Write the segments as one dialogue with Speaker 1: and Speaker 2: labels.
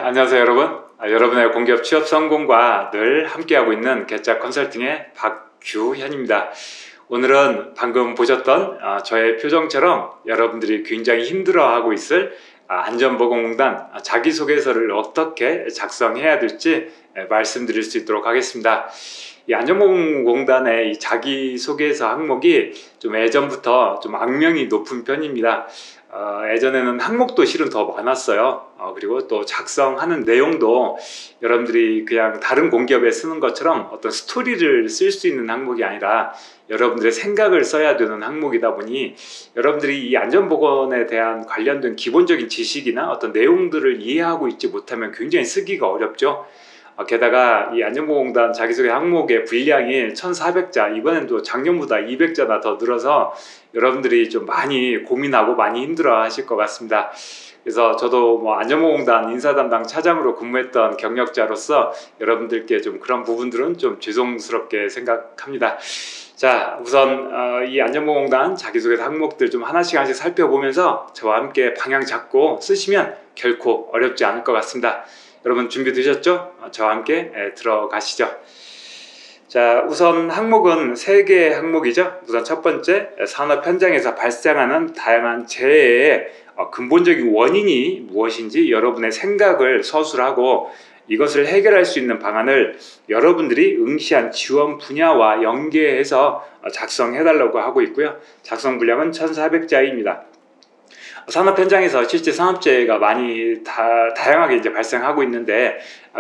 Speaker 1: 안녕하세요 여러분. 여러분의 공기업 취업 성공과 늘 함께하고 있는 개짝 컨설팅의 박규현입니다. 오늘은 방금 보셨던 저의 표정처럼 여러분들이 굉장히 힘들어하고 있을 안전보건공단 자기소개서를 어떻게 작성해야 될지 말씀드릴 수 있도록 하겠습니다. 이 안전보건공단의 이 자기소개서 항목이 좀 예전부터 좀 악명이 높은 편입니다. 예전에는 항목도 실은 더 많았어요. 그리고 또 작성하는 내용도 여러분들이 그냥 다른 공기업에 쓰는 것처럼 어떤 스토리를 쓸 수 있는 항목이 아니라 여러분들의 생각을 써야 되는 항목이다 보니 여러분들이 이 안전보건에 대한 관련된 기본적인 지식이나 어떤 내용들을 이해하고 있지 못하면 굉장히 쓰기가 어렵죠. 게다가 이 안전보건공단 자기소개 항목의 분량이 1400자, 이번엔 또 작년보다 200자나 더 늘어서 여러분들이 좀 많이 고민하고 많이 힘들어 하실 것 같습니다. 그래서 저도 안전보건공단 인사담당 차장으로 근무했던 경력자로서 여러분들께 좀 그런 부분들은 좀 죄송스럽게 생각합니다. 자, 우선 이 안전보건공단 자기소개서 항목들 좀 하나씩 살펴보면서 저와 함께 방향 잡고 쓰시면 결코 어렵지 않을 것 같습니다. 여러분 준비되셨죠? 저와 함께 들어가시죠. 자, 우선 항목은 3개의 항목이죠. 우선 첫 번째, 산업 현장에서 발생하는 다양한 재해의 근본적인 원인이 무엇인지 여러분의 생각을 서술하고 이것을 해결할 수 있는 방안을 여러분들이 응시한 지원 분야와 연계해서 작성해달라고 하고 있고요. 작성 분량은 1400자입니다. 산업 현장에서 실제 산업재해가 많이 다양하게 이제 발생하고 있는데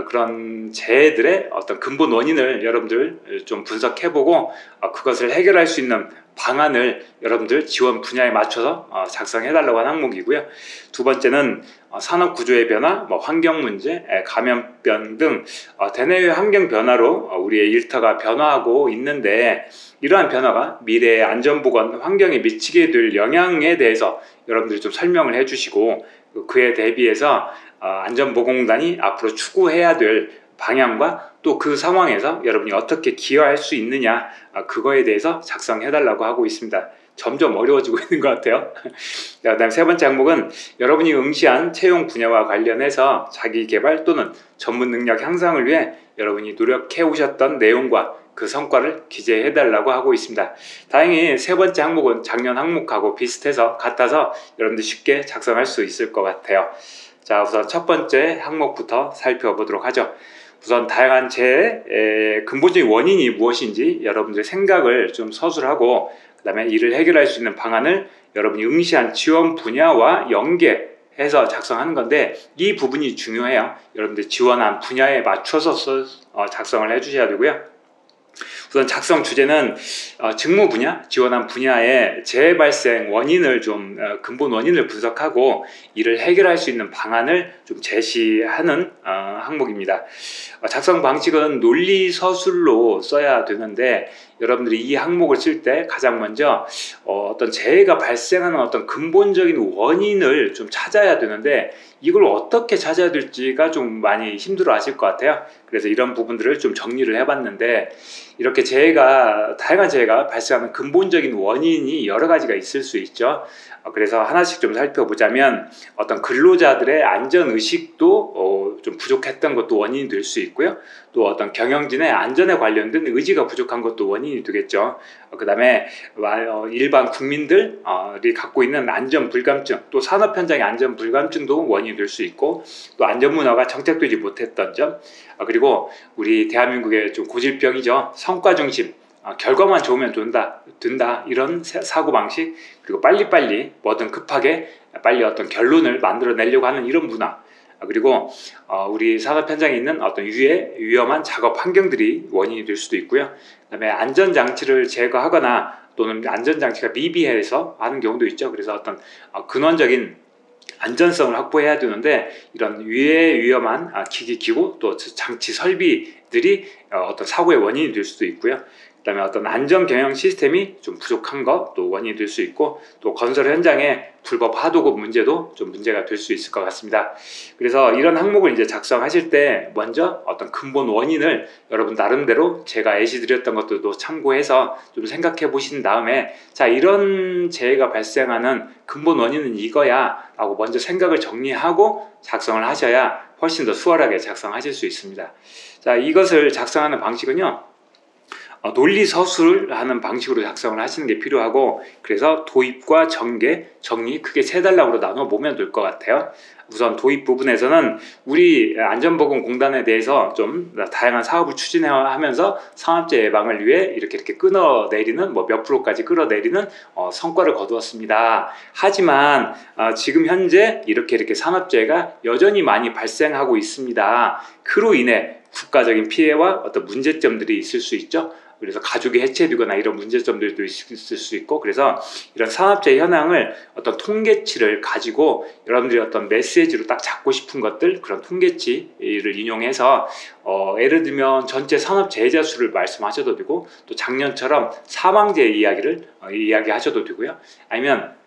Speaker 1: 그런 재해들의 어떤 근본 원인을 여러분들 좀 분석해보고 그것을 해결할 수 있는 방안을 여러분들 지원 분야에 맞춰서 작성해달라고 하는 항목이고요. 두 번째는 산업 구조의 변화, 환경 문제, 감염병 등 대내외 환경 변화로 우리의 일터가 변화하고 있는데 이러한 변화가 미래의 안전보건 환경에 미치게 될 영향에 대해서 여러분들이 좀 설명을 해주시고 그에 대비해서 안전보건공단이 앞으로 추구해야 될 방향과 또 그 상황에서 여러분이 어떻게 기여할 수 있느냐 그거에 대해서 작성해달라고 하고 있습니다. 점점 어려워지고 있는 것 같아요. 그 다음 세 번째 항목은 여러분이 응시한 채용 분야와 관련해서 자기개발 또는 전문 능력 향상을 위해 여러분이 노력해 오셨던 내용과 그 성과를 기재해달라고 하고 있습니다. 다행히 세 번째 항목은 작년 항목하고 비슷해서 같아서 여러분들 쉽게 작성할 수 있을 것 같아요. 자, 우선 첫 번째 항목부터 살펴보도록 하죠. 우선 다양한 재해의 근본적인 원인이 무엇인지 여러분들의 생각을 좀 서술하고 그 다음에 이를 해결할 수 있는 방안을 여러분이 응시한 지원 분야와 연계해서 작성하는 건데 이 부분이 중요해요. 여러분들 지원한 분야에 맞춰서 작성을 해주셔야 되고요. 우선 작성 주제는 직무 분야, 지원한 분야의 재해 발생 원인을 좀 근본 원인을 분석하고 이를 해결할 수 있는 방안을 좀 제시하는 항목입니다. 작성 방식은 논리 서술로 써야 되는데 여러분들이 이 항목을 쓸 때 가장 먼저 어떤 재해가 발생하는 어떤 근본적인 원인을 좀 찾아야 되는데 이걸 어떻게 찾아야 될지가 좀 많이 힘들어 하실 것 같아요. 그래서 이런 부분들을 좀 정리를 해봤는데 이렇게 다양한 재해가 발생하는 근본적인 원인이 여러 가지가 있을 수 있죠. 그래서 하나씩 좀 살펴보자면 어떤 근로자들의 안전의식도 좀 부족했던 것도 원인이 될 수 있고요. 또 어떤 경영진의 안전에 관련된 의지가 부족한 것도 원인이 되겠죠. 그 다음에 일반 국민들이 갖고 있는 안전불감증, 또 산업 현장의 안전불감증도 원인이 될 수 있고 또 안전문화가 정착되지 못했던 점, 그리고 우리 대한민국의 좀 고질병이죠. 성과중심, 결과만 좋으면 된다 이런 사고방식, 그리고 빨리빨리 뭐든 급하게 빨리 어떤 결론을 만들어내려고 하는 이런 문화, 그리고 우리 산업 현장에 있는 어떤 위험한 작업 환경들이 원인이 될 수도 있고요. 그 다음에 안전장치를 제거하거나 또는 안전장치가 미비해서 하는 경우도 있죠. 그래서 어떤 근원적인 안전성을 확보해야 되는데 이런 위험한 기구 또 장치 설비들이 어떤 사고의 원인이 될 수도 있고요. 그 다음에 어떤 안전 경영 시스템이 좀 부족한 것도 원인이 될 수 있고 또 건설 현장의 불법 하도급 문제도 좀 문제가 될 수 있을 것 같습니다. 그래서 이런 항목을 이제 작성하실 때 먼저 어떤 근본 원인을 여러분 나름대로 제가 예시드렸던 것들도 참고해서 좀 생각해 보신 다음에 자, 이런 재해가 발생하는 근본 원인은 이거야 라고 먼저 생각을 정리하고 작성을 하셔야 훨씬 더 수월하게 작성하실 수 있습니다. 자, 이것을 작성하는 방식은요, 논리서술을 하는 방식으로 작성을 하시는 게 필요하고, 그래서 도입과 전개, 정리 크게 세 단락으로 나눠 보면 될 것 같아요. 우선 도입 부분에서는 우리 안전보건공단에 대해서 좀 다양한 사업을 추진하면서 산업재해 예방을 위해 이렇게 끊어내리는 몇 프로까지 끌어내리는 성과를 거두었습니다. 하지만 지금 현재 이렇게 산업재해가 여전히 많이 발생하고 있습니다. 그로 인해 국가적인 피해와 어떤 문제점들이 있을 수 있죠. 그래서 가족이 해체되거나 이런 문제점들도 있을 수 있고, 그래서 이런 산업재해 현황을 어떤 통계치를 가지고 여러분들이 어떤 메시지로 딱 잡고 싶은 것들, 그런 통계치를 인용해서 예를 들면 전체 산업재해자 수를 말씀하셔도 되고, 또 작년처럼 사망재해 이야기를 이야기하셔도 되고요. 아니면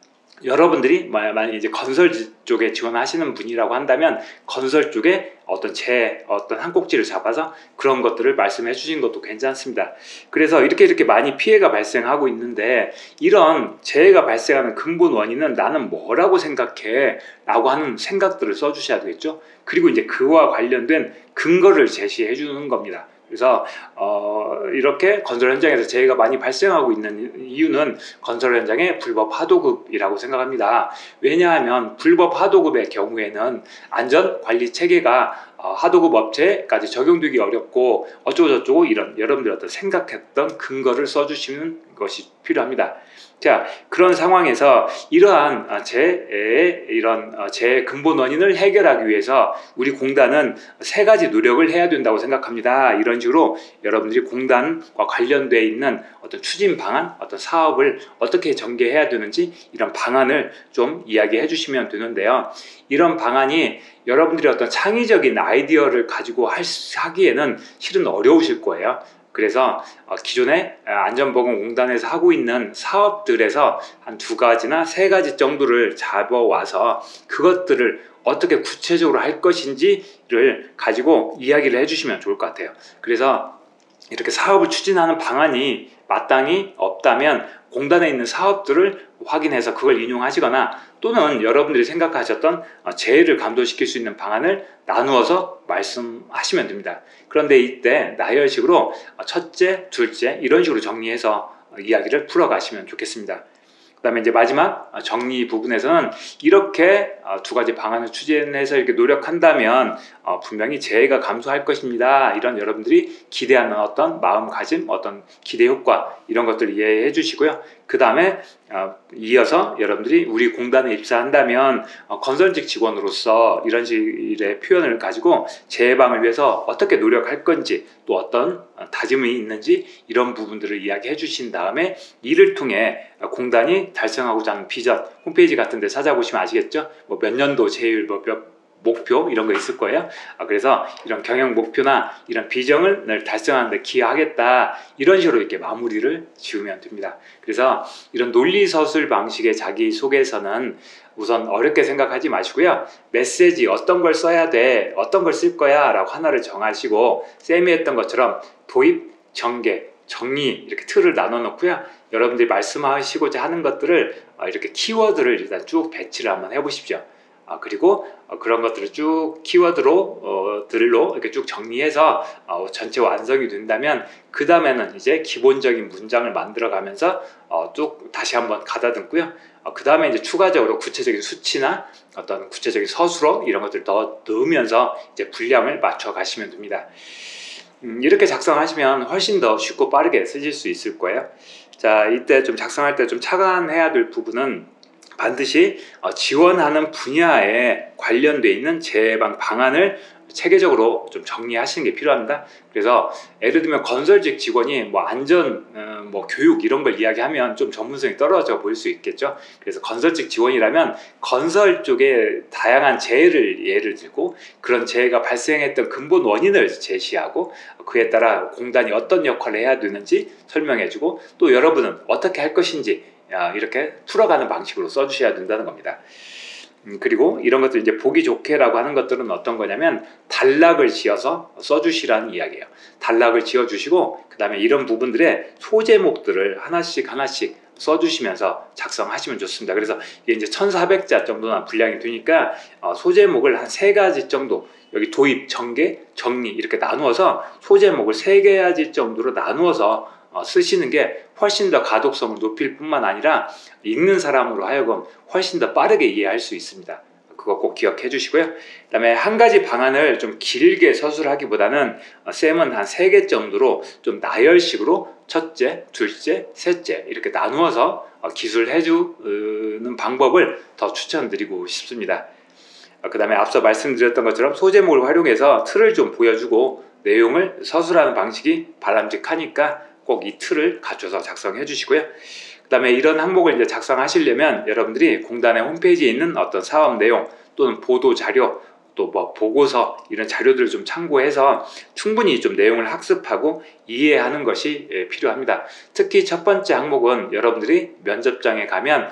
Speaker 1: 여러분들이 만약 이제 건설 쪽에 지원하시는 분이라고 한다면 건설 쪽에 어떤 한 꼭지를 잡아서 그런 것들을 말씀해 주신 것도 괜찮습니다. 그래서 이렇게 많이 피해가 발생하고 있는데, 이런 재해가 발생하는 근본 원인은 나는 뭐라고 생각해? 라고 하는 생각들을 써주셔야 되겠죠. 그리고 이제 그와 관련된 근거를 제시해 주는 겁니다. 그래서 이렇게 건설 현장에서 재해가 많이 발생하고 있는 이유는 건설 현장의 불법 하도급이라고 생각합니다. 왜냐하면 불법 하도급의 경우에는 안전관리 체계가 하도급 업체까지 적용되기 어렵고 어쩌고저쩌고 이런 여러분들 어떤 생각했던 근거를 써주시는 것이 필요합니다. 자, 그런 상황에서 이러한 재해의 근본 원인을 해결하기 위해서 우리 공단은 세 가지 노력을 해야 된다고 생각합니다. 이런 식으로 여러분들이 공단과 관련되어 있는 어떤 추진 방안, 어떤 사업을 어떻게 전개해야 되는지 이런 방안을 좀 이야기해 주시면 되는데요. 이런 방안이 여러분들이 어떤 창의적인 아이디어를 가지고 하기에는 실은 어려우실 거예요. 그래서 기존에 안전보건공단에서 하고 있는 사업들에서 한 2가지나 3가지 정도를 잡아와서 그것들을 어떻게 구체적으로 할 것인지를 가지고 이야기를 해주시면 좋을 것 같아요. 그래서 이렇게 사업을 추진하는 방안이 마땅히 없다면 공단에 있는 사업들을 확인해서 그걸 인용하시거나, 또는 여러분들이 생각하셨던 재해를 감소시킬 수 있는 방안을 나누어서 말씀하시면 됩니다. 그런데 이때 나열식으로 첫째, 둘째 이런 식으로 정리해서 이야기를 풀어가시면 좋겠습니다. 그 다음에 이제 마지막 정리 부분에서는 이렇게 2가지 방안을 추진해서 이렇게 노력한다면 분명히 재해가 감소할 것입니다. 이런 여러분들이 기대하는 어떤 마음가짐, 어떤 기대 효과 이런 것들을 이해해 주시고요. 그 다음에 이어서 여러분들이 우리 공단에 입사한다면 건설직 직원으로서 이런 식의 표현을 가지고 재해 예방을 위해서 어떻게 노력할 건지, 또 어떤 다짐이 있는지 이런 부분들을 이야기해 주신 다음에 이를 통해 공단이 달성하고자 하는 비전, 홈페이지 같은 데 찾아보시면 아시겠죠? 몇 년도 제일 몇 목표 이런 거 있을 거예요. 그래서 이런 경영 목표나 이런 비전을 달성하는 데 기여하겠다, 이런 식으로 이렇게 마무리를 지으면 됩니다. 그래서 이런 논리서술 방식의 자기소개서는 우선 어렵게 생각하지 마시고요. 메시지 어떤 걸 써야 돼, 어떤 걸 쓸 거야 라고 하나를 정하시고, 쌤이 했던 것처럼 도입, 전개, 정리 이렇게 틀을 나눠 놓고요. 여러분들이 말씀하시고자 하는 것들을 이렇게 키워드를 일단 쭉 배치를 한번 해보십시오. 그리고 그런 것들을 쭉 키워드로 들로 이렇게 쭉 정리해서 전체 완성이 된다면, 그 다음에는 이제 기본적인 문장을 만들어 가면서 쭉 다시 한번 가다듬고요. 그 다음에 이제 추가적으로 구체적인 수치나 어떤 구체적인 서술어 이런 것들 더 넣으면서 이제 분량을 맞춰 가시면 됩니다. 이렇게 작성하시면 훨씬 더 쉽고 빠르게 쓰실 수 있을 거예요. 자, 이때 좀 작성할 때 좀 착안해야 될 부분은 반드시 지원하는 분야에 관련되어 있는 재해 예방 방안을 체계적으로 좀 정리하시는 게 필요합니다. 그래서 예를 들면 건설직 직원이 안전, 교육 이런 걸 이야기하면 좀 전문성이 떨어져 보일 수 있겠죠. 그래서 건설직 직원이라면 건설 쪽에 다양한 재해를 예를 들고, 그런 재해가 발생했던 근본 원인을 제시하고, 그에 따라 공단이 어떤 역할을 해야 되는지 설명해주고, 또 여러분은 어떻게 할 것인지 이렇게 풀어가는 방식으로 써주셔야 된다는 겁니다. 그리고 이런 것들 이제 보기 좋게라고 하는 것들은 어떤 거냐면 단락을 지어서 써주시라는 이야기예요. 단락을 지어주시고 그 다음에 이런 부분들의 소제목들을 하나씩 써주시면서 작성하시면 좋습니다. 그래서 이게 이제 1400자 정도나 분량이 되니까 소제목을 한 3가지 정도, 여기 도입, 전개, 정리 이렇게 나누어서 소제목을 3가지 정도로 나누어서 쓰시는 게 훨씬 더 가독성을 높일 뿐만 아니라 읽는 사람으로 하여금 훨씬 더 빠르게 이해할 수 있습니다. 그거 꼭 기억해 주시고요. 그 다음에 한 가지 방안을 좀 길게 서술하기보다는 쌤은 한 3개 정도로 좀 나열식으로 첫째, 둘째, 셋째 이렇게 나누어서 기술해 주는 방법을 더 추천드리고 싶습니다. 그 다음에 앞서 말씀드렸던 것처럼 소제목을 활용해서 틀을 좀 보여주고 내용을 서술하는 방식이 바람직하니까 꼭 이 틀을 갖춰서 작성해 주시고요. 그 다음에 이런 항목을 이제 작성하시려면 여러분들이 공단의 홈페이지에 있는 어떤 사업 내용 또는 보도 자료 또 뭐 보고서 이런 자료들을 좀 참고해서 충분히 좀 내용을 학습하고 이해하는 것이 필요합니다. 특히 첫 번째 항목은 여러분들이 면접장에 가면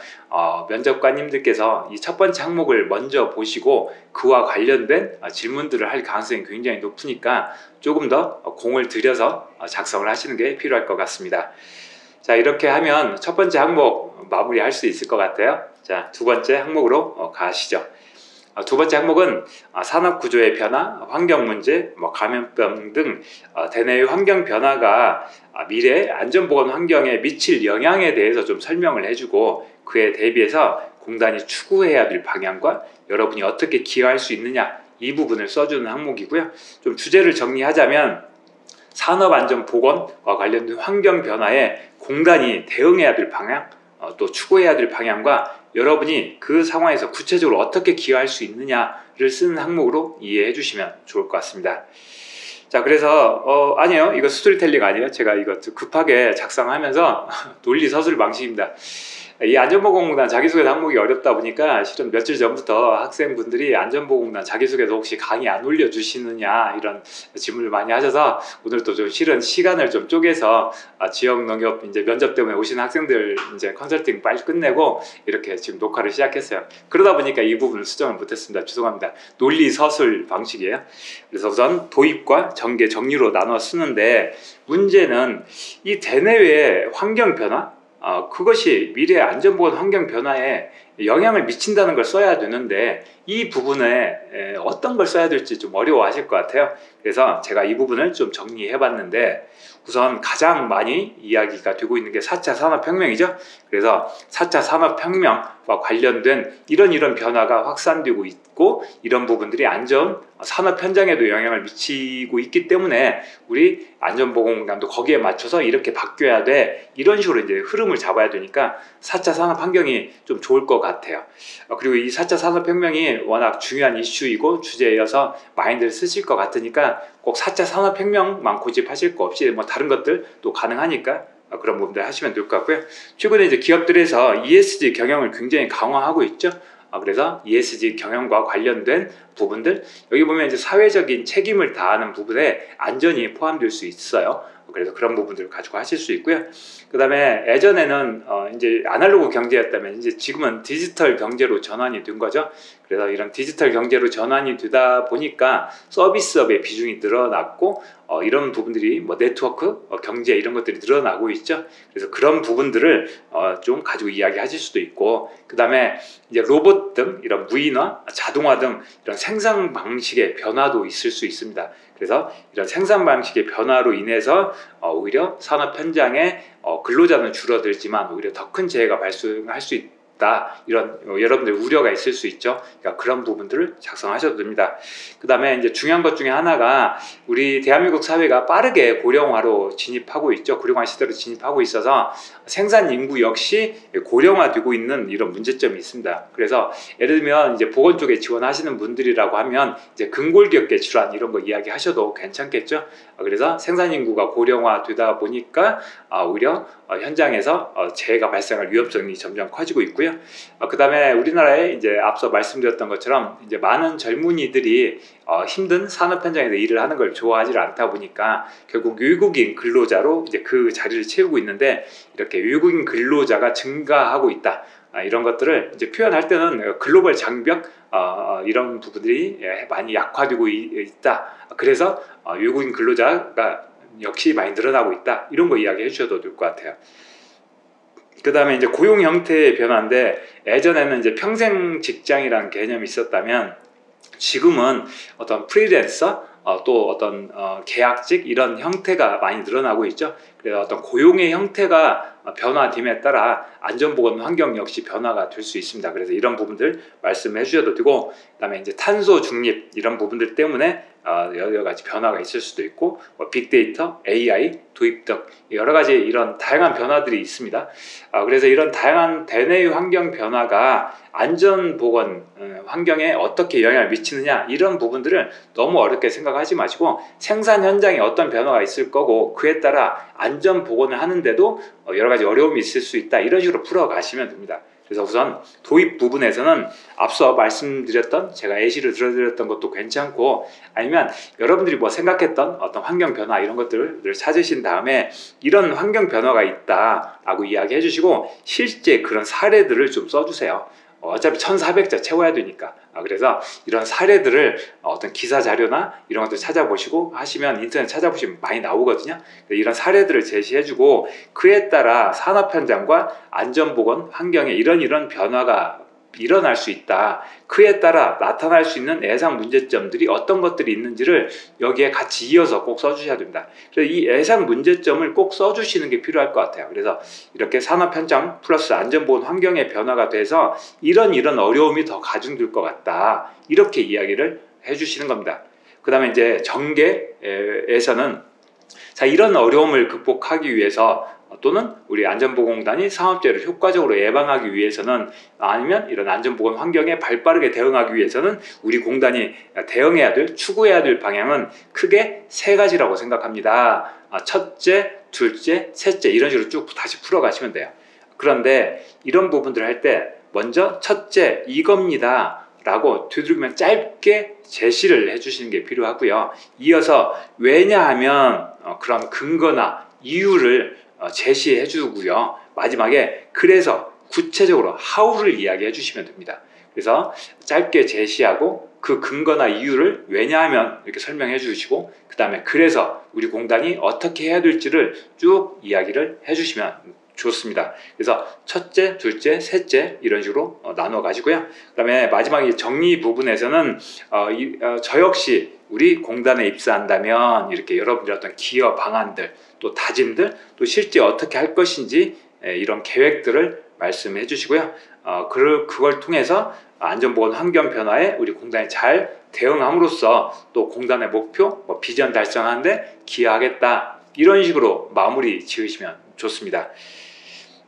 Speaker 1: 면접관님들께서 이 첫 번째 항목을 먼저 보시고 그와 관련된 질문들을 할 가능성이 굉장히 높으니까 조금 더 공을 들여서 작성을 하시는 게 필요할 것 같습니다. 자, 이렇게 하면 첫 번째 항목 마무리할 수 있을 것 같아요. 자, 두 번째 항목으로 가시죠. 두 번째 항목은 산업구조의 변화, 환경문제, 감염병 등 대내의 환경 변화가 미래 안전보건 환경에 미칠 영향에 대해서 좀 설명을 해주고 그에 대비해서 공단이 추구해야 될 방향과 여러분이 어떻게 기여할 수 있느냐 이 부분을 써주는 항목이고요. 좀 주제를 정리하자면 산업안전보건과 관련된 환경 변화에 공단이 대응해야 될 방향, 또 추구해야 될 방향과 여러분이 그 상황에서 구체적으로 어떻게 기여할 수 있느냐를 쓰는 항목으로 이해해 주시면 좋을 것 같습니다. 자, 그래서 아니에요, 이거 스토리텔링 아니에요. 제가 이거 급하게 작성하면서 논리 서술 방식입니다. 이 안전보건공단 자기소개 항목이 어렵다 보니까 실은 며칠 전부터 학생분들이 안전보건공단 자기소개도 혹시 강의 안 올려주시느냐 이런 질문을 많이 하셔서 오늘 또 좀 실은 시간을 좀 쪼개서 지역농협 이제 면접 때문에 오시는 학생들 이제 컨설팅 빨리 끝내고 이렇게 지금 녹화를 시작했어요. 그러다 보니까 이 부분을 수정을 못했습니다. 죄송합니다. 논리 서술 방식이에요. 그래서 우선 도입과 전개, 정리로 나눠 쓰는데 문제는 이 대내외의 환경 변화 그것이 미래 안전보건 환경 변화에 영향을 미친다는 걸 써야 되는데 이 부분에 어떤 걸 써야 될지 좀 어려워하실 것 같아요. 그래서 제가 이 부분을 좀 정리해 봤는데 우선 가장 많이 이야기가 되고 있는 게 4차 산업혁명이죠. 그래서 4차 산업혁명과 관련된 이런 변화가 확산되고 있고 이런 부분들이 안전 산업 현장에도 영향을 미치고 있기 때문에 우리 안전보건공단도 거기에 맞춰서 이렇게 바뀌어야 돼 이런 식으로 이제 흐름을 잡아야 되니까 4차 산업 환경이 좀 좋을 것 같아요. 그리고 이 4차 산업혁명이 워낙 중요한 이슈이고 주제여서 많이들 쓰실 것 같으니까 꼭 4차 산업혁명만 고집하실 거 없이 뭐 다른 것들도 가능하니까 그런 부분들 하시면 될 것 같고요. 최근에 이제 기업들에서 ESG 경영을 굉장히 강화하고 있죠. 그래서 ESG 경영과 관련된 부분들 여기 보면 이제 사회적인 책임을 다하는 부분에 안전이 포함될 수 있어요. 그래서 그런 부분들을 가지고 하실 수 있고요. 그 다음에 예전에는 이제 아날로그 경제였다면 이제 지금은 디지털 경제로 전환이 된 거죠. 그래서 이런 디지털 경제로 전환이 되다 보니까 서비스업의 비중이 늘어났고 이런 부분들이 뭐 네트워크 경제 이런 것들이 늘어나고 있죠. 그래서 그런 부분들을 좀 가지고 이야기하실 수도 있고 그 다음에 이제 로봇 등 이런 무인화, 자동화 등 이런 생산 방식의 변화도 있을 수 있습니다. 그래서 이런 생산 방식의 변화로 인해서 오히려 산업 현장에 근로자는 줄어들지만 오히려 더 큰 재해가 발생할 수 있다. 이런 여러분들 우려가 있을 수 있죠. 그러니까 그런 부분들을 작성하셔도 됩니다. 그 다음에 이제 중요한 것 중에 하나가 우리 대한민국 사회가 빠르게 고령화로 진입하고 있죠. 고령화 시대로 진입하고 있어서 생산 인구 역시 고령화되고 있는 이런 문제점이 있습니다. 그래서 예를 들면 이제 보건 쪽에 지원하시는 분들이라고 하면 이제 근골격계 질환 이런 거 이야기하셔도 괜찮겠죠. 그래서 생산 인구가 고령화되다 보니까 오히려 현장에서 재해가 발생할 위험성이 점점 커지고 있고요. 그 다음에 우리나라에 이제 앞서 말씀드렸던 것처럼 이제 많은 젊은이들이 힘든 산업 현장에서 일을 하는 걸 좋아하지 않다 보니까 결국 외국인 근로자로 이제 그 자리를 채우고 있는데 이렇게 외국인 근로자가 증가하고 있다. 이런 것들을 이제 표현할 때는 글로벌 장벽 이런 부분들이 많이 약화되고 있다. 그래서 외국인 근로자가 역시 많이 늘어나고 있다. 이런 거 이야기해 주셔도 될 것 같아요. 그 다음에 이제 고용 형태의 변화인데, 예전에는 이제 평생 직장이라는 개념이 있었다면 지금은 어떤 프리랜서, 또 어떤 계약직 이런 형태가 많이 늘어나고 있죠. 그래서 어떤 고용의 형태가 변화됨에 따라 안전보건 환경 역시 변화가 될 수 있습니다. 그래서 이런 부분들 말씀해 주셔도 되고, 그다음에 이제 탄소 중립 이런 부분들 때문에 여러 가지 변화가 있을 수도 있고, 빅데이터, AI 도입 등 여러 가지 이런 다양한 변화들이 있습니다. 그래서 이런 다양한 대내의 환경 변화가 안전보건 환경에 어떻게 영향을 미치느냐, 이런 부분들을 너무 어렵게 생각하지 마시고, 생산 현장에 어떤 변화가 있을 거고 그에 따라 안전보건을 하는데도 여러 가지 어려움이 있을 수 있다, 이런 식으로 풀어가시면 됩니다. 그래서 우선 도입 부분에서는 앞서 말씀드렸던, 제가 예시를 들어드렸던 것도 괜찮고, 아니면 여러분들이 뭐 생각했던 어떤 환경 변화 이런 것들을 찾으신 다음에 이런 환경 변화가 있다 라고 이야기해 주시고, 실제 그런 사례들을 좀 써주세요. 어차피 1400자 채워야 되니까. 그래서 이런 사례들을 어떤 기사 자료나 이런 것들 찾아보시고 하시면, 인터넷 찾아보시면 많이 나오거든요. 이런 사례들을 제시해주고, 그에 따라 산업 현장과 안전보건 환경에 이런 변화가 일어날 수 있다, 그에 따라 나타날 수 있는 예상 문제점들이 어떤 것들이 있는지를 여기에 같이 이어서 꼭 써주셔야 됩니다. 그래서 이 예상 문제점을 꼭 써주시는 게 필요할 것 같아요. 그래서 이렇게 산업 현장 플러스 안전보건 환경의 변화가 돼서 이런 어려움이 더 가중될 것 같다, 이렇게 이야기를 해주시는 겁니다. 그 다음에 이제 전개에서는 자, 이런 어려움을 극복하기 위해서, 또는 우리 안전보건공단이 산업재해를 효과적으로 예방하기 위해서는, 아니면 이런 안전보건 환경에 발빠르게 대응하기 위해서는 우리 공단이 대응해야 될, 추구해야 될 방향은 크게 세 가지라고 생각합니다. 첫째, 둘째, 셋째, 이런 식으로 쭉 다시 풀어가시면 돼요. 그런데 이런 부분들을 할 때 먼저 첫째 이겁니다 라고 되도록이면 짧게 제시를 해주시는 게 필요하고요. 이어서 왜냐하면 그런 근거나 이유를 제시해 주고요. 마지막에 그래서 구체적으로 how를 이야기해 주시면 됩니다. 그래서 짧게 제시하고 그 근거나 이유를 왜냐하면 이렇게 설명해 주시고, 그 다음에 그래서 우리 공단이 어떻게 해야 될지를 쭉 이야기를 해 주시면 좋습니다. 그래서 첫째, 둘째, 셋째 이런 식으로 나눠 가지고요. 그 다음에 마지막 정리 부분에서는 저 역시 우리 공단에 입사한다면 이렇게 여러분들의 어떤 기여 방안들, 또 다짐들, 또 실제 어떻게 할 것인지 이런 계획들을 말씀해 주시고요. 그걸 통해서 안전보건 환경 변화에 우리 공단이 잘 대응함으로써 또 공단의 목표, 비전 달성하는데 기여하겠다, 이런 식으로 마무리 지으시면 좋습니다.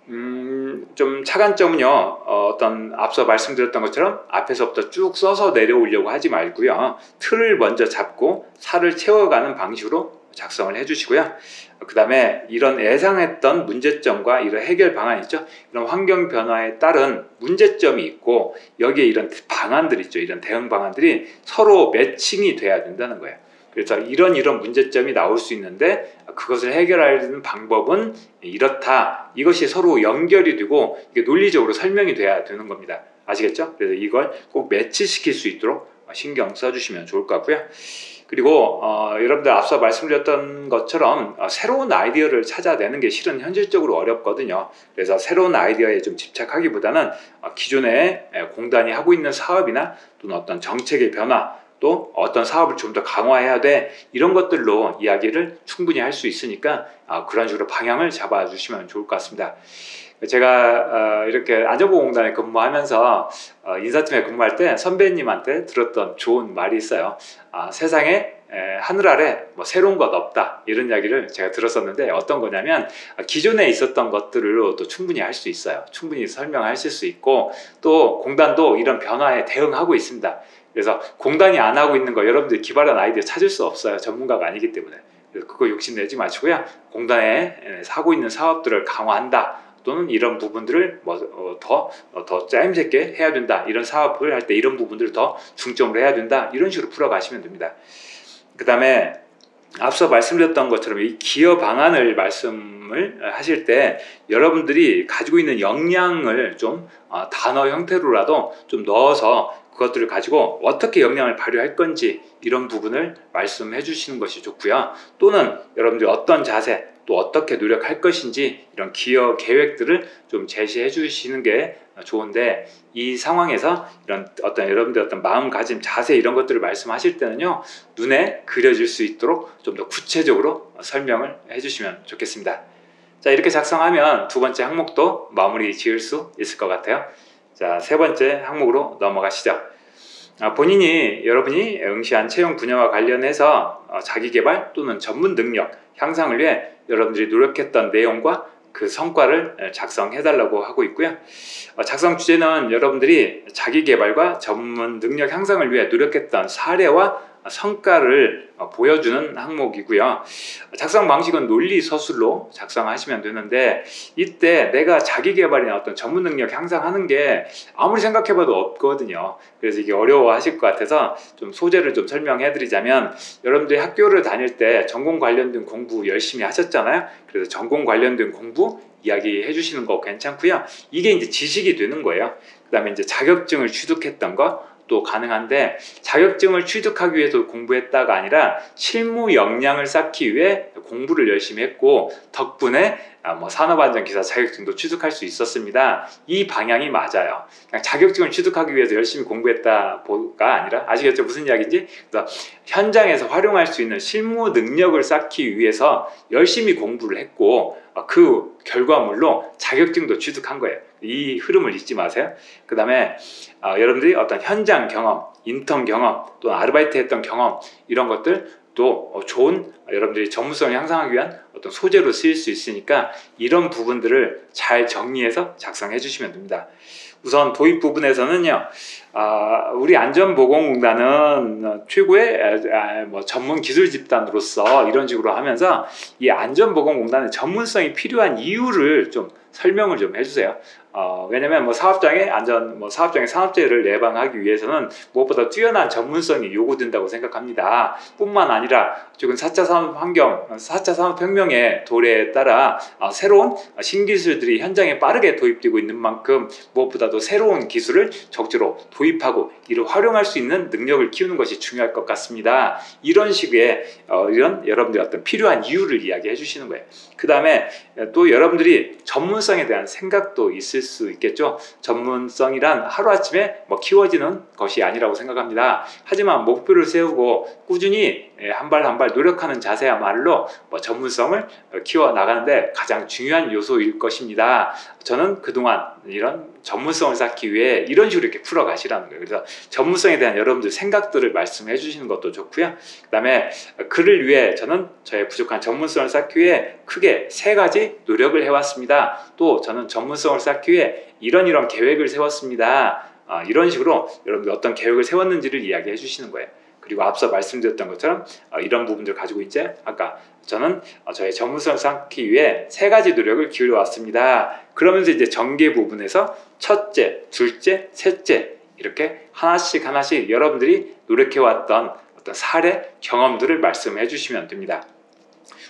Speaker 1: 좀 차관점은요, 어떤 앞서 말씀드렸던 것처럼 앞에서부터 쭉 써서 내려오려고 하지 말고요, 틀을 먼저 잡고 살을 채워가는 방식으로 작성을 해주시고요. 그 다음에 이런 예상했던 문제점과 이런 해결 방안 있죠, 이런 환경 변화에 따른 문제점이 있고, 여기에 이런 방안들 있죠, 이런 대응 방안들이 서로 매칭이 돼야 된다는 거예요. 그래서 이런 문제점이 나올 수 있는데 그것을 해결하는 방법은 이렇다, 이것이 서로 연결이 되고 이게 논리적으로 설명이 돼야 되는 겁니다. 아시겠죠? 그래서 이걸 꼭 매치시킬 수 있도록 신경 써주시면 좋을 것 같고요. 그리고 여러분들 앞서 말씀드렸던 것처럼 새로운 아이디어를 찾아내는 게 실은 현실적으로 어렵거든요. 그래서 새로운 아이디어에 좀 집착하기보다는 기존에 공단이 하고 있는 사업이나 또는 어떤 정책의 변화, 또 어떤 사업을 좀 더 강화해야 돼, 이런 것들로 이야기를 충분히 할 수 있으니까 그런 식으로 방향을 잡아주시면 좋을 것 같습니다. 제가 이렇게 안전보건공단에 근무하면서 인사팀에 근무할 때 선배님한테 들었던 좋은 말이 있어요. 세상에 하늘 아래 뭐 새로운 것 없다, 이런 이야기를 제가 들었었는데, 어떤 거냐면 기존에 있었던 것들로도 충분히 할 수 있어요. 충분히 설명하실 수 있고, 또 공단도 이런 변화에 대응하고 있습니다. 그래서 공단이 안 하고 있는 거 여러분들이 기발한 아이디어 찾을 수 없어요. 전문가가 아니기 때문에. 그래서 그거 욕심내지 마시고요, 공단에 하고 있는 사업들을 강화한다, 또는 이런 부분들을 더 짜임새게 해야 된다, 이런 사업을 할 때 이런 부분들을 더 중점으로 해야 된다, 이런 식으로 풀어가시면 됩니다. 그 다음에 앞서 말씀드렸던 것처럼 이 기여 방안을 말씀을 하실 때 여러분들이 가지고 있는 역량을 좀 단어 형태로라도 좀 넣어서 그것들을 가지고 어떻게 역량을 발휘할 건지, 이런 부분을 말씀해 주시는 것이 좋고요. 또는 여러분들이 어떤 자세, 또 어떻게 노력할 것인지 이런 기여 계획들을 좀 제시해 주시는 게 좋은데, 이 상황에서 이런 여러분들 마음가짐, 자세 이런 것들을 말씀하실 때는요, 눈에 그려질 수 있도록 좀 더 구체적으로 설명을 해주시면 좋겠습니다. 자, 이렇게 작성하면 두 번째 항목도 마무리 지을 수 있을 것 같아요. 자, 세 번째 항목으로 넘어가시죠. 여러분이 응시한 채용 분야와 관련해서 자기개발 또는 전문 능력 향상을 위해 여러분들이 노력했던 내용과 그 성과를 작성해 달라고 하고 있고요. 작성 주제는 여러분들이 자기개발과 전문 능력 향상을 위해 노력했던 사례와 성과를 보여주는 항목이고요. 작성 방식은 논리 서술로 작성하시면 되는데, 이때 내가 자기 개발이나 어떤 전문 능력 향상하는 게 아무리 생각해봐도 없거든요. 그래서 이게 어려워하실 것 같아서 좀 소재를 좀 설명해 드리자면, 여러분들이 학교를 다닐 때 전공 관련된 공부 열심히 하셨잖아요. 그래서 전공 관련된 공부 이야기해 주시는 거 괜찮고요. 이게 이제 지식이 되는 거예요. 그 다음에 이제 자격증을 취득했던 거 또 가능한데, 자격증을 취득하기 위해서 공부했다가 아니라 실무 역량을 쌓기 위해 공부를 열심히 했고, 덕분에 산업안전기사 자격증도 취득할 수 있었습니다. 이 방향이 맞아요. 그냥 자격증을 취득하기 위해서 열심히 공부했다가 아니라, 아시겠죠? 무슨 이야기인지? 그래서 현장에서 활용할 수 있는 실무 능력을 쌓기 위해서 열심히 공부를 했고, 그 결과물로 자격증도 취득한 거예요. 이 흐름을 잊지 마세요. 그 다음에 여러분들이 어떤 현장 경험, 인턴 경험, 또 아르바이트 했던 경험, 이런 것들 또 좋은 여러분들이 전문성을 향상하기 위한 어떤 소재로 쓰일 수 있으니까 이런 부분들을 잘 정리해서 작성해 주시면 됩니다. 우선 도입 부분에서는요, 우리 안전보건공단은 최고의 전문 기술 집단으로서 이런 식으로 하면서 이 안전보건공단의 전문성이 필요한 이유를 좀 설명을 좀 해주세요. 왜냐면 사업장의 사업장의 산업재해를 예방하기 위해서는 무엇보다 뛰어난 전문성이 요구된다고 생각합니다. 뿐만 아니라 지금 4차 산업혁명의 도래에 따라 새로운 신기술들이 현장에 빠르게 도입되고 있는 만큼 무엇보다도 새로운 기술을 적절로 도입하고 이를 활용할 수 있는 능력을 키우는 것이 중요할 것 같습니다. 이런 식의 이런 여러분들의 어떤 필요한 이유를 이야기해 주시는 거예요. 그 다음에 또 여러분들이 전문성에 대한 생각도 있을 수 있겠죠. 전문성이란 하루아침에 키워지는 것이 아니라고 생각합니다. 하지만 목표를 세우고 꾸준히 한 발 한 발 노력하는 자세야말로 전문성을 키워나가는데 가장 중요한 요소일 것입니다. 저는 그동안 이런 전문성을 쌓기 위해 이런 식으로 이렇게 풀어가시라는 거예요. 그래서 전문성에 대한 여러분들 생각들을 말씀해 주시는 것도 좋고요. 그 다음에 그를 위해 저는 저의 부족한 전문성을 쌓기 위해 크게 3가지 노력을 해왔습니다. 또 저는 전문성을 쌓기 위해 이런 계획을 세웠습니다. 이런 식으로 여러분들 어떤 계획을 세웠는지를 이야기해 주시는 거예요. 그리고 앞서 말씀드렸던 것처럼 이런 부분들 가지고 이제 아까 저는 저의 전문성을 쌓기 위해 3가지 노력을 기울여 왔습니다. 그러면서 이제 전개 부분에서 첫째, 둘째, 셋째 이렇게 하나씩 여러분들이 노력해왔던 어떤 사례, 경험들을 말씀해 주시면 됩니다.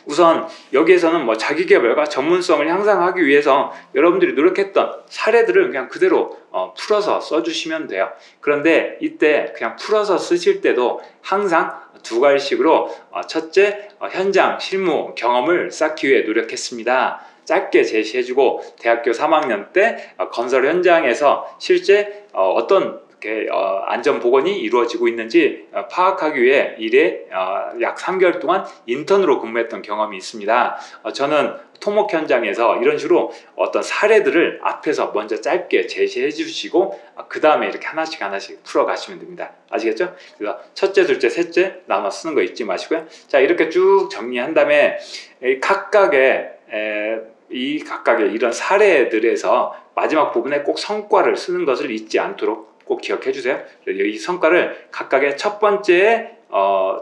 Speaker 1: 우선 여기에서는 자기개발과 전문성을 향상하기 위해서 여러분들이 노력했던 사례들을 그냥 그대로 풀어서 써주시면 돼요. 그런데 이때 그냥 풀어서 쓰실 때도 항상 2가지식으로 첫째, 현장 실무 경험을 쌓기 위해 노력했습니다. 짧게 제시해주고, 대학교 3학년 때 건설 현장에서 실제 어떤 안전보건이 이루어지고 있는지 파악하기 위해 일에 약 3개월 동안 인턴으로 근무했던 경험이 있습니다. 저는 토목 현장에서 이런 식으로 어떤 사례들을 앞에서 먼저 짧게 제시해 주시고 그 다음에 이렇게 하나씩 풀어가시면 됩니다. 아시겠죠? 그래서 첫째, 둘째, 셋째 나눠 쓰는 거 잊지 마시고요. 자, 이렇게 쭉 정리한 다음에 각각의 이런 사례들에서 마지막 부분에 꼭 성과를 쓰는 것을 잊지 않도록 꼭 기억해 주세요. 이 성과를 각각의 첫 번째에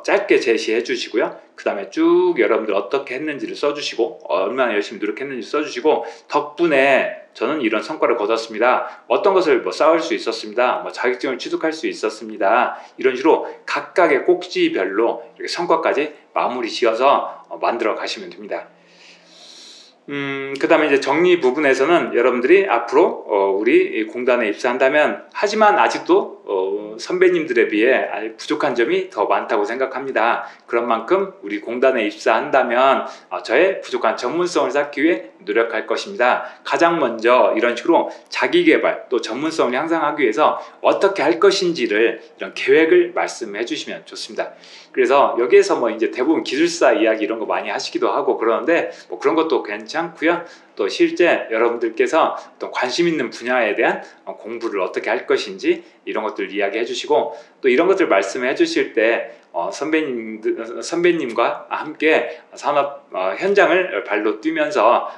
Speaker 1: 짧게 제시해 주시고요. 그 다음에 쭉 여러분들 어떻게 했는지를 써주시고, 얼마나 열심히 노력했는지 써주시고, 덕분에 저는 이런 성과를 거뒀습니다. 어떤 것을 쌓을 수 있었습니다. 자격증을 취득할 수 있었습니다. 이런 식으로 각각의 꼭지별로 이렇게 성과까지 마무리 지어서 만들어 가시면 됩니다. 그 다음에 이제 정리 부분에서는 여러분들이 앞으로 우리 공단에 입사한다면, 하지만 아직도 선배님들에 비해 아직 부족한 점이 더 많다고 생각합니다. 그런 만큼 우리 공단에 입사한다면 저의 부족한 전문성을 쌓기 위해 노력할 것입니다. 가장 먼저 이런 식으로 자기개발 또 전문성을 향상하기 위해서 어떻게 할 것인지를 이런 계획을 말씀해 주시면 좋습니다. 그래서 여기에서 뭐 이제 대부분 기술사 이야기 이런 거 많이 하시기도 하고 그러는데, 뭐 그런 것도 괜찮고요. 또 실제 여러분들께서 어떤 관심 있는 분야에 대한 공부를 어떻게 할 것인지 이런 것들 이야기해 주시고, 또 이런 것들 말씀해 주실 때 선배님과 함께 산업 현장을 발로 뛰면서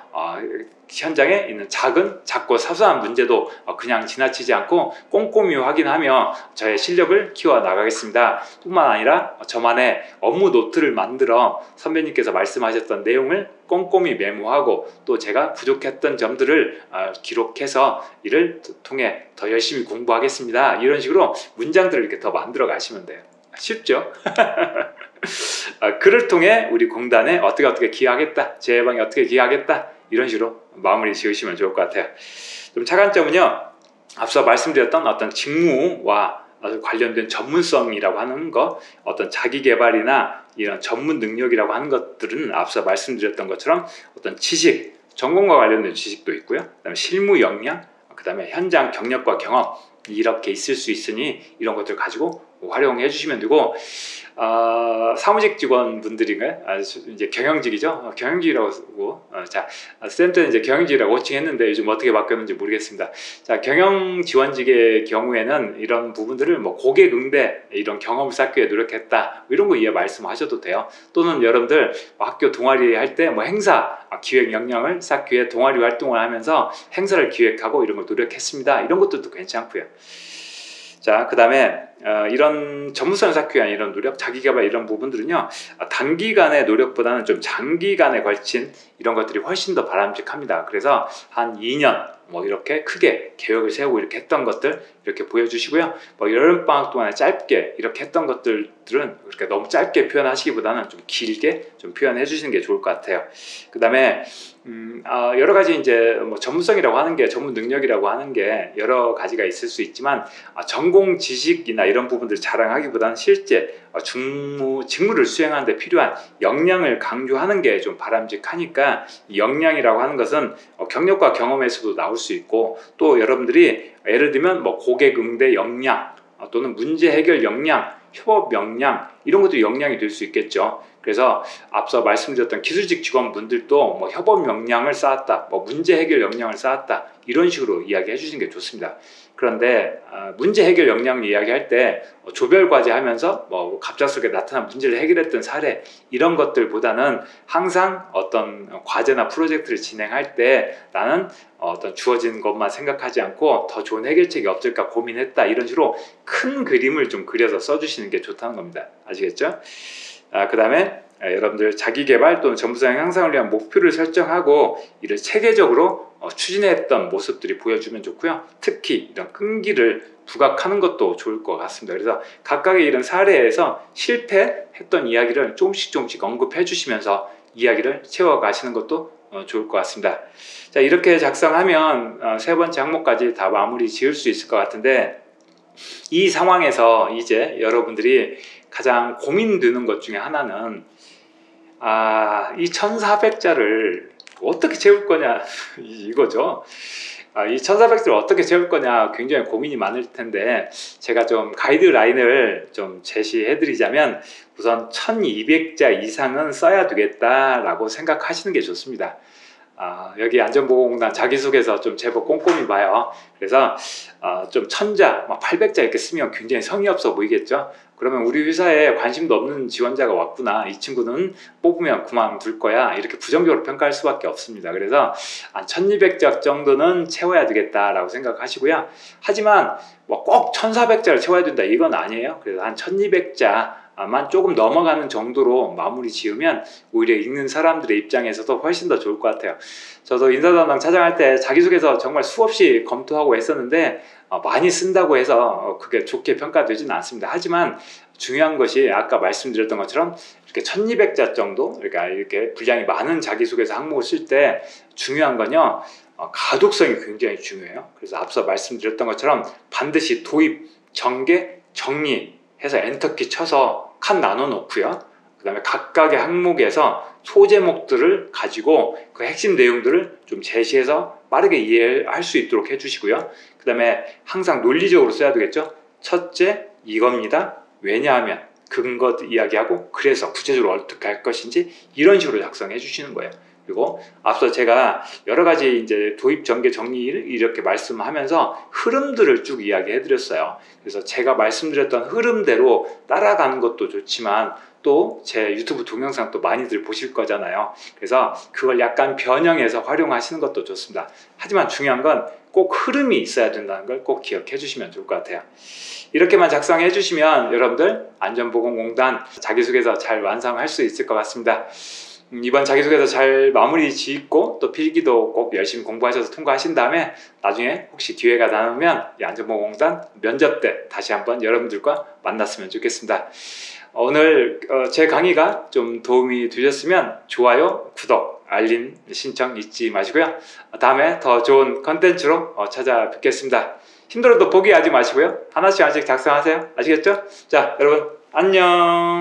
Speaker 1: 현장에 있는 작고 사소한 문제도 그냥 지나치지 않고 꼼꼼히 확인하며 저의 실력을 키워 나가겠습니다. 뿐만 아니라 저만의 업무 노트를 만들어 선배님께서 말씀하셨던 내용을 꼼꼼히 메모하고, 또 제가 부족했던 점들을 기록해서 이를 통해 더 열심히 공부하겠습니다. 이런 식으로 문장들을 이렇게 더 만들어 가시면 돼요. 쉽죠? 그를 통해 우리 공단에 어떻게 기여하겠다, 제 예방에 어떻게 기여하겠다, 이런 식으로 마무리 지으시면 좋을 것 같아요. 좀 차관점은요, 앞서 말씀드렸던 어떤 직무와 관련된 전문성이라고 하는 것, 어떤 자기개발이나 이런 전문 능력이라고 하는 것들은 앞서 말씀드렸던 것처럼 어떤 지식, 전공과 관련된 지식도 있고요. 그다음에 실무 역량, 그다음에 현장 경력과 경험, 이렇게 있을 수 있으니 이런 것들 가지고 활용해 주시면 되고, 사무직 직원분들인가요? 이제 경영직이죠. 경영직이라고 자, 쌤 때는 이제 경영직이라고 호칭했는데 요즘 어떻게 바뀌었는지 모르겠습니다. 자, 경영 지원직의 경우에는 이런 부분들을 뭐 고객 응대 이런 경험을 쌓기 위해 노력했다, 이런 거 말씀하셔도 돼요. 또는 여러분들 학교 동아리 할 때 뭐 행사 기획 역량을 쌓기 위해 동아리 활동을 하면서 행사를 기획하고 이런 걸 노력했습니다. 이런 것들도 괜찮고요. 자, 그 다음에 이런 전문성을 쌓기 위한 이런 노력, 자기개발 이런 부분들은요, 단기간의 노력보다는 좀 장기간에 걸친 이런 것들이 훨씬 더 바람직합니다. 그래서 한 2년 뭐 이렇게 크게 계획을 세우고 이렇게 했던 것들 이렇게 보여주시고요. 뭐 여름방학 동안에 짧게 이렇게 했던 것들은 그렇게 너무 짧게 표현하시기보다는 좀 길게 좀 표현해 주시는 게 좋을 것 같아요. 그 다음에 여러 가지 이제 뭐 전문성이라고 하는 게, 전문 능력이라고 하는 게 여러 가지가 있을 수 있지만, 전공 지식이나 이런 부분들 자랑하기보다는 실제 직무를 수행하는 데 필요한 역량을 강조하는 게 좀 바람직하니까, 이 역량이라고 하는 것은 경력과 경험에서도 나올 수 있고, 또 여러분들이 예를 들면 뭐 고객 응대 역량 또는 문제 해결 역량, 협업 역량, 이런 것도 역량이 될 수 있겠죠. 그래서 앞서 말씀드렸던 기술직 직원분들도 뭐 협업 역량을 쌓았다, 뭐 문제 해결 역량을 쌓았다, 이런 식으로 이야기해 주시는 게 좋습니다. 그런데 문제 해결 역량을 이야기할 때 조별 과제 하면서 뭐 갑작스럽게 나타난 문제를 해결했던 사례, 이런 것들보다는 항상 어떤 과제나 프로젝트를 진행할 때 나는 어떤 주어진 것만 생각하지 않고 더 좋은 해결책이 없을까 고민했다, 이런 식으로 큰 그림을 좀 그려서 써주시는 게 좋다는 겁니다. 아시겠죠? 그 다음에 여러분들 자기개발 또는 전문성 향상을 위한 목표를 설정하고 이를 체계적으로 추진했던 모습들이 보여주면 좋고요. 특히 이런 끈기를 부각하는 것도 좋을 것 같습니다. 그래서 각각의 이런 사례에서 실패했던 이야기를 조금씩 언급해 주시면서 이야기를 채워가시는 것도 좋을 것 같습니다. 자, 이렇게 작성하면 세 번째 항목까지 다 마무리 지을 수 있을 것 같은데, 이 상황에서 이제 여러분들이 가장 고민되는 것 중에 하나는 이 1400자를 어떻게 채울 거냐 이거죠. 이 1400자를 어떻게 채울 거냐 굉장히 고민이 많을 텐데, 제가 좀 가이드라인을 좀 제시해 드리자면, 우선 1200자 이상은 써야 되겠다라고 생각하시는 게 좋습니다. 여기 안전보건공단 자기소개서 좀 제법 꼼꼼히 봐요. 그래서 좀 1000자, 800자 이렇게 쓰면 굉장히 성의 없어 보이겠죠. 그러면 우리 회사에 관심도 없는 지원자가 왔구나, 이 친구는 뽑으면 그만둘 거야, 이렇게 부정적으로 평가할 수밖에 없습니다. 그래서 한 1200자 정도는 채워야 되겠다라고 생각하시고요. 하지만 뭐 꼭 1400자를 채워야 된다, 이건 아니에요. 그래서 한 1200자만 조금 넘어가는 정도로 마무리 지으면 오히려 읽는 사람들의 입장에서도 훨씬 더 좋을 것 같아요. 저도 인사담당 차장할 때 자기소개서 정말 수없이 검토하고 했었는데 많이 쓴다고 해서 그게 좋게 평가되지는 않습니다. 하지만 중요한 것이 아까 말씀드렸던 것처럼 이렇게 1200자 정도, 그러니까 이렇게 분량이 많은 자기소개서 항목을 쓸 때 중요한 건요, 가독성이 굉장히 중요해요. 그래서 앞서 말씀드렸던 것처럼 반드시 도입, 전개, 정리 해서 엔터키 쳐서 칸 나눠 놓고요. 그 다음에 각각의 항목에서 소제목들을 가지고 그 핵심 내용들을 좀 제시해서 빠르게 이해할 수 있도록 해주시고요. 그 다음에 항상 논리적으로 써야 되겠죠. 첫째, 이겁니다. 왜냐하면 근거 이야기하고 그래서 구체적으로 어떻게 할 것인지 이런 식으로 작성해 주시는 거예요. 그리고 앞서 제가 여러 가지 이제 도입, 전개, 정리를 이렇게 말씀하면서 흐름들을 쭉 이야기해 드렸어요. 그래서 제가 말씀드렸던 흐름대로 따라가는 것도 좋지만 또 제 유튜브 동영상 또 많이들 보실 거잖아요. 그래서 그걸 약간 변형해서 활용하시는 것도 좋습니다. 하지만 중요한 건 꼭 흐름이 있어야 된다는 걸 꼭 기억해 주시면 좋을 것 같아요. 이렇게만 작성해 주시면 여러분들 안전보건공단 자기소개서 잘 완성할 수 있을 것 같습니다. 이번 자기소개서 잘 마무리 짓고 또 필기도 꼭 열심히 공부하셔서 통과하신 다음에 나중에 혹시 기회가 남으면 이 안전보건공단 면접 때 다시 한번 여러분들과 만났으면 좋겠습니다. 오늘 제 강의가 좀 도움이 되셨으면 좋아요, 구독, 알림 신청 잊지 마시고요. 다음에 더 좋은 컨텐츠로 찾아뵙겠습니다. 힘들어도 포기하지 마시고요. 하나씩 작성하세요. 아시겠죠? 자, 여러분 안녕.